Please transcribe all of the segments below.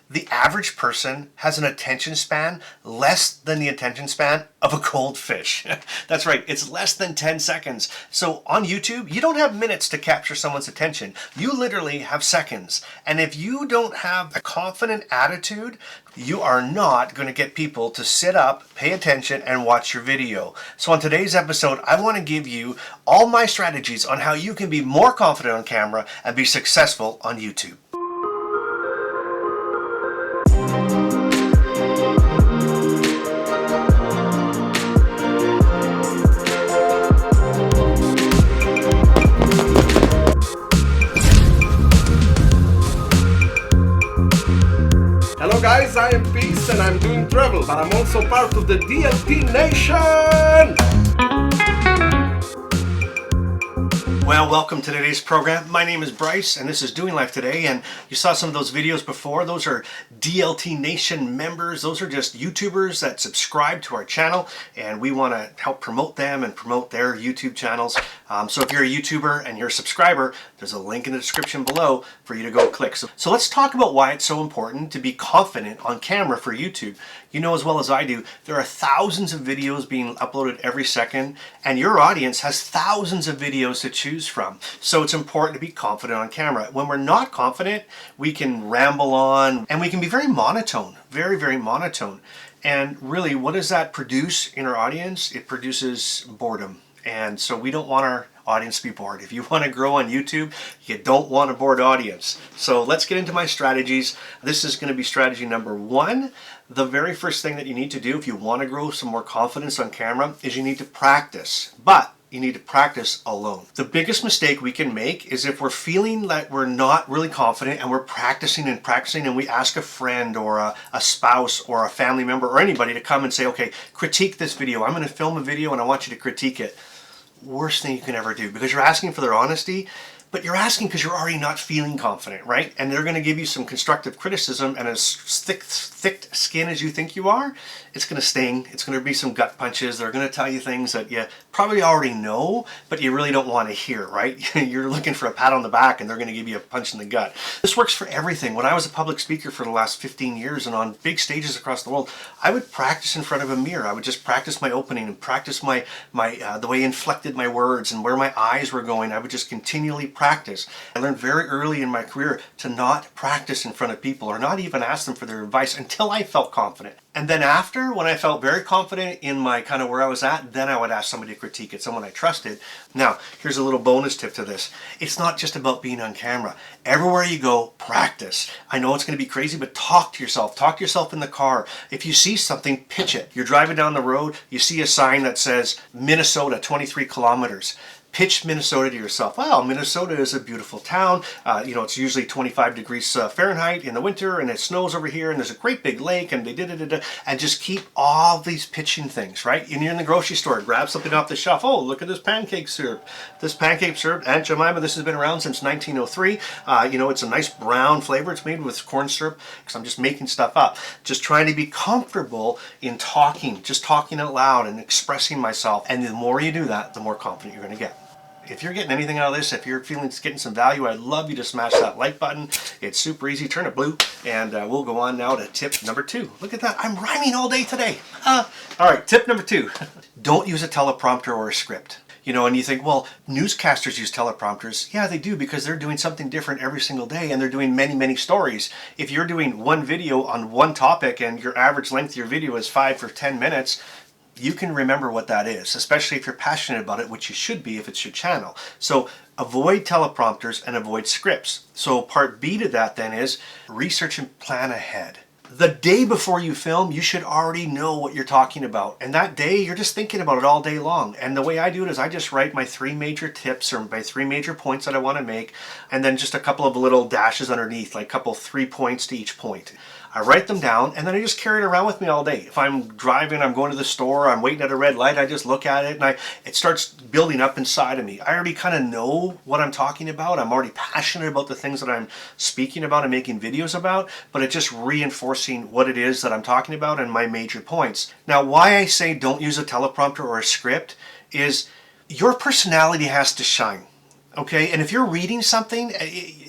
The average person has an attention span less than the attention span of a goldfish. That's right, it's less than 10 seconds. So on YouTube, you don't have minutes to capture someone's attention. You literally have seconds. And if you don't have a confident attitude, you are not going to get people to sit up, pay attention, and watch your video. So on today's episode, I want to give you all my strategies on how you can be more confident on camera and be successful on YouTube. Hello guys, I am Peace and I'm doing travel, but I'm also part of the DLT Nation! Well, welcome to today's program. My name is Bryce and this is Doing Life Today, and you saw some of those videos before. Those are DLT Nation members. Those are just YouTubers that subscribe to our channel, and we want to help promote them and promote their YouTube channels. So if you're a YouTuber and you're a subscriber, there's a link in the description below for you to go click. So let's talk about why it's so important to be confident on camera for YouTube. You know as well as I do, there are thousands of videos being uploaded every second, and your audience has thousands of videos to choose from. So it's important to be confident on camera. When we're not confident, we can ramble on and we can be very monotone, very monotone. And really, what does that produce in our audience? It produces boredom. And so we don't want our audience to be bored. If you want to grow on YouTube, you don't want a bored audience. So let's get into my strategies. This is going to be strategy number one. The very first thing that you need to do if you want to grow some more confidence on camera is you need to practice. But you need to practice alone. The biggest mistake we can make is if we're feeling like we're not really confident and we're practicing and we ask a friend or a spouse or a family member or anybody to come and say, okay, critique this video. I'm going to film a video and I want you to critique it. Worst thing you can ever do, because you're asking for their honesty, but you're asking because you're already not feeling confident, right? And they're going to give you some constructive criticism, and as thick skin as you think you are, it's going to sting. It's going to be some gut punches. They're going to tell you things that you probably already know, but you really don't want to hear, right? You're looking for a pat on the back, and they're going to give you a punch in the gut. This works for everything. When I was a public speaker for the last 15 years and on big stages across the world, I would practice in front of a mirror. I would just practice my opening and practice the way I inflected my words and where my eyes were going. I would just continually practice. I learned very early in my career to not practice in front of people or not even ask them for their advice until I felt confident. And then after, when I felt very confident in my kind of where I was at, then I would ask somebody to critique it, someone I trusted. Now, here's a little bonus tip to this. It's not just about being on camera. Everywhere you go, practice. I know it's going to be crazy, but talk to yourself. Talk to yourself in the car. If you see something, pitch it. You're driving down the road, you see a sign that says Minnesota, 23 kilometers. Pitch Minnesota to yourself. Wow, Minnesota is a beautiful town. It's usually 25 degrees Fahrenheit in the winter, and it snows over here, and there's a great big lake, and and just keep all these pitching things, right? And you're in the grocery store, grab something off the shelf. Oh, look at this pancake syrup. This pancake syrup, Aunt Jemima, this has been around since 1903. It's a nice brown flavor. It's made with corn syrup, because I'm just making stuff up. Just trying to be comfortable in talking, just talking out loud and expressing myself. And the more you do that, the more confident you're going to get. If you're getting anything out of this, if you're getting some value, I'd love you to smash that like button. It's super easy. Turn it blue, and we'll go on now to tip number two. Look at that. I'm rhyming all day today. All right, tip number two. Don't use a teleprompter or a script. And you think, well, newscasters use teleprompters. Yeah, they do, because they're doing something different every single day, and they're doing many stories. If you're doing one video on one topic and your average length of your video is 5 or 10 minutes, you can remember what that is, especially if you're passionate about it, which you should be if it's your channel. So avoid teleprompters and avoid scripts. So part B to that then is research and plan ahead. The day before you film, you should already know what you're talking about. And that day, you're just thinking about it all day long. And the way I do it is I just write my 3 major tips or my 3 major points that I want to make, and then just a couple of little dashes underneath, like 3 points to each point. I write them down, and then I just carry it around with me all day. If I'm driving, I'm going to the store, I'm waiting at a red light, I just look at it, and it starts building up inside of me. I already kind of know what I'm talking about. I'm already passionate about the things that I'm speaking about and making videos about, but it's just reinforcing what it is that I'm talking about and my major points. Now, why I say don't use a teleprompter or a script is your personality has to shine. Okay, and if you're reading something,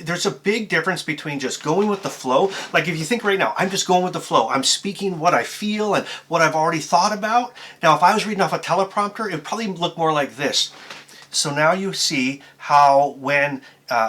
there's a big difference between just going with the flow. Like if you think right now, I'm just going with the flow. I'm speaking what I feel and what I've already thought about. Now, if I was reading off a teleprompter, it would probably look more like this. So now you see how when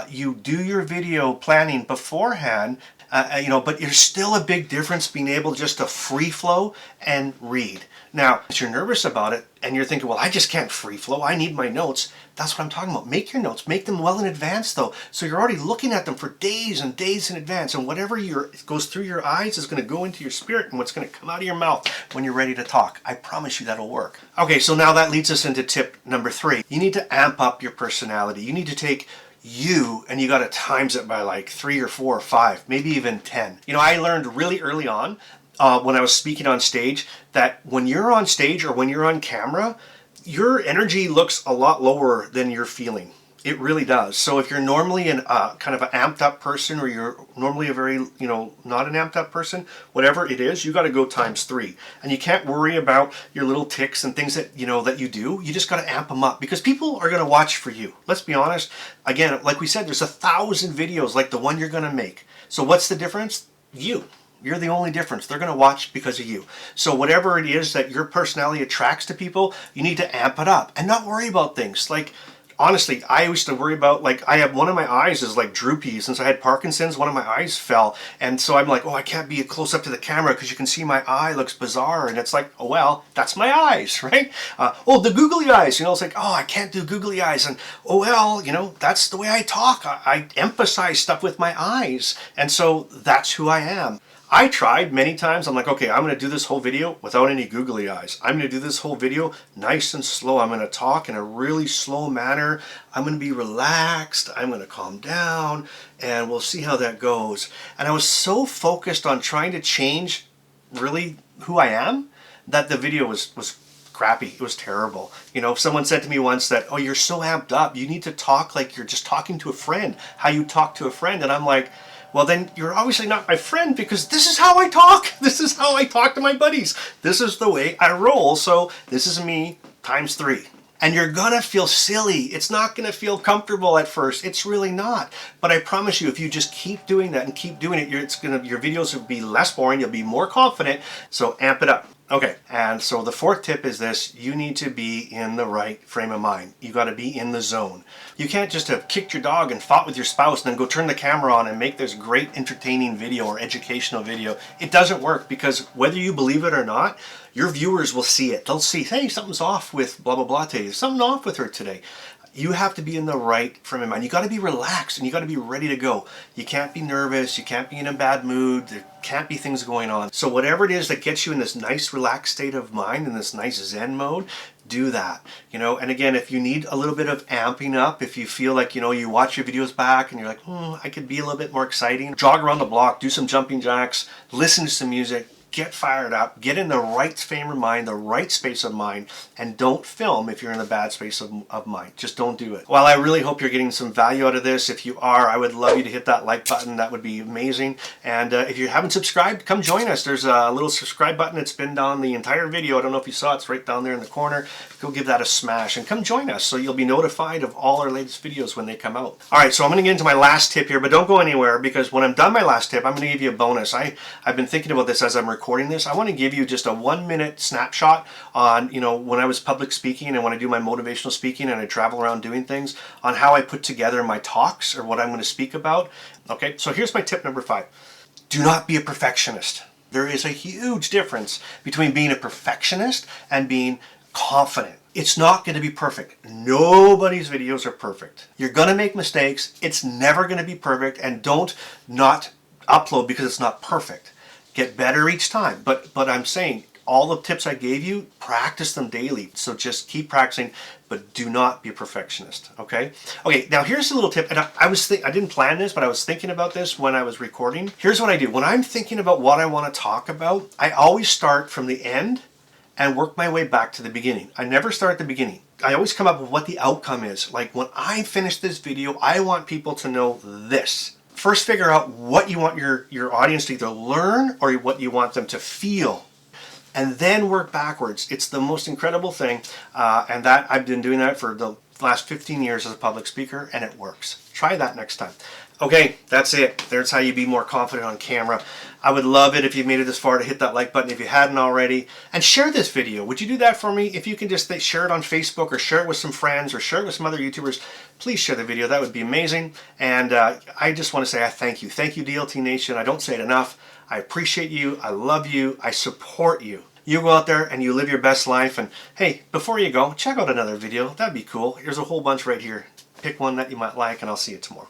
you do your video planning beforehand, but there's still a big difference being able just to free flow and read. Now, if you're nervous about it and you're thinking, well, I just can't free flow, I need my notes. That's what I'm talking about. Make your notes, make them well in advance though. So you're already looking at them for days and days in advance, and whatever goes through your eyes is going to go into your spirit and what's going to come out of your mouth when you're ready to talk. I promise you that'll work. Okay, so now that leads us into tip number 3. You need to amp up your personality. You need to take you and you got to times it by like 3 or 4 or 5, maybe even 10. I learned really early on when I was speaking on stage that when you're on stage or when you're on camera, your energy looks a lot lower than you're feeling. It really does. So if you're normally kind of an amped up person, or you're normally a very, not an amped up person, whatever it is, you got to go times 3. And you can't worry about your little tics and things that, that you do. You just got to amp them up because people are going to watch for you. Let's be honest. Again, like we said, there's 1,000 videos like the one you're going to make. So what's the difference? You're the only difference. They're going to watch because of you. So whatever it is that your personality attracts to people, you need to amp it up and not worry about things. Like, honestly, I used to worry about, like, I have one of my eyes is like droopy. Since I had Parkinson's, one of my eyes fell. And so I'm like, oh, I can't be close up to the camera because you can see my eye looks bizarre. And it's like, oh, well, that's my eyes, right? The googly eyes, it's like, oh, I can't do googly eyes. And, oh, well, that's the way I talk. I emphasize stuff with my eyes. And so that's who I am. I tried many times. I'm like, okay, I'm going to do this whole video without any googly eyes. I'm going to do this whole video nice and slow. I'm going to talk in a really slow manner. I'm going to be relaxed. I'm going to calm down, and we'll see how that goes. And I was so focused on trying to change really who I am that the video was crappy. It was terrible. Someone said to me once that, oh, you're so amped up. You need to talk like you're just talking to a friend, how you talk to a friend. And I'm like, well, then you're obviously not my friend because this is how I talk. This is how I talk to my buddies. This is the way I roll. So this is me times 3. And you're gonna feel silly. It's not gonna feel comfortable at first. It's really not. But I promise you, if you just keep doing that and keep doing it, your videos will be less boring. You'll be more confident. So amp it up. Okay, and so the 4th tip is this: you need to be in the right frame of mind. You got to be in the zone. You can't just have kicked your dog and fought with your spouse and then go turn the camera on and make this great entertaining video or educational video. It doesn't work because whether you believe it or not, your viewers will see it. They'll see, hey, something's off with blah, blah, blah today. There's something off with her today. You have to be in the right frame of mind. You got to be relaxed and you got to be ready to go. You can't be nervous. You can't be in a bad mood. There can't be things going on. So whatever it is that gets you in this nice relaxed state of mind, in this nice Zen mode, do that. And again, if you need a little bit of amping up, if you feel like, you watch your videos back and you're like, I could be a little bit more exciting, jog around the block, do some jumping jacks, listen to some music, get fired up, get in the right frame of mind, the right space of mind, and don't film if you're in a bad space of mind. Just don't do it. Well, I really hope you're getting some value out of this. If you are, I would love you to hit that like button. That would be amazing. And if you haven't subscribed, come join us. There's a little subscribe button. It's been down the entire video. I don't know if you saw it. It's right down there in the corner. Go give that a smash and come join us so you'll be notified of all our latest videos when they come out. All right, so I'm going to get into my last tip here, but don't go anywhere because when I'm done my last tip, I'm going to give you a bonus. I've been thinking about this as I'm recording this. I want to give you just a 1-minute snapshot on, when I was public speaking and when I do my motivational speaking and I travel around doing things, on how I put together my talks or what I'm going to speak about. Okay, so here's my tip number 5. Do not be a perfectionist. There is a huge difference between being a perfectionist and being confident. It's not going to be perfect. Nobody's videos are perfect. You're going to make mistakes. It's never going to be perfect, and don't not upload because it's not perfect. Get better each time. But I'm saying all the tips I gave you, practice them daily. So just keep practicing, but do not be a perfectionist. Okay. Okay. Now here's a little tip, and I didn't plan this, but I was thinking about this when I was recording. Here's what I do when I'm thinking about what I want to talk about. I always start from the end and work my way back to the beginning. I never start at the beginning. I always come up with what the outcome is. Like when I finish this video, I want people to know this. First, figure out what you want your audience to either learn or what you want them to feel, and then work backwards. It's the most incredible thing, and that I've been doing that for the last 15 years as a public speaker, and it works. Try that next time. Okay, that's it. There's how you be more confident on camera. I would love it if you made it this far to hit that like button if you hadn't already. And share this video. Would you do that for me? If you can just share it on Facebook or share it with some friends or share it with some other YouTubers, please share the video. That would be amazing. And I just want to say I thank you. Thank you, DLT Nation. I don't say it enough. I appreciate you. I love you. I support you. You go out there and you live your best life. And hey, before you go, check out another video. That'd be cool. Here's a whole bunch right here. Pick one that you might like, and I'll see you tomorrow.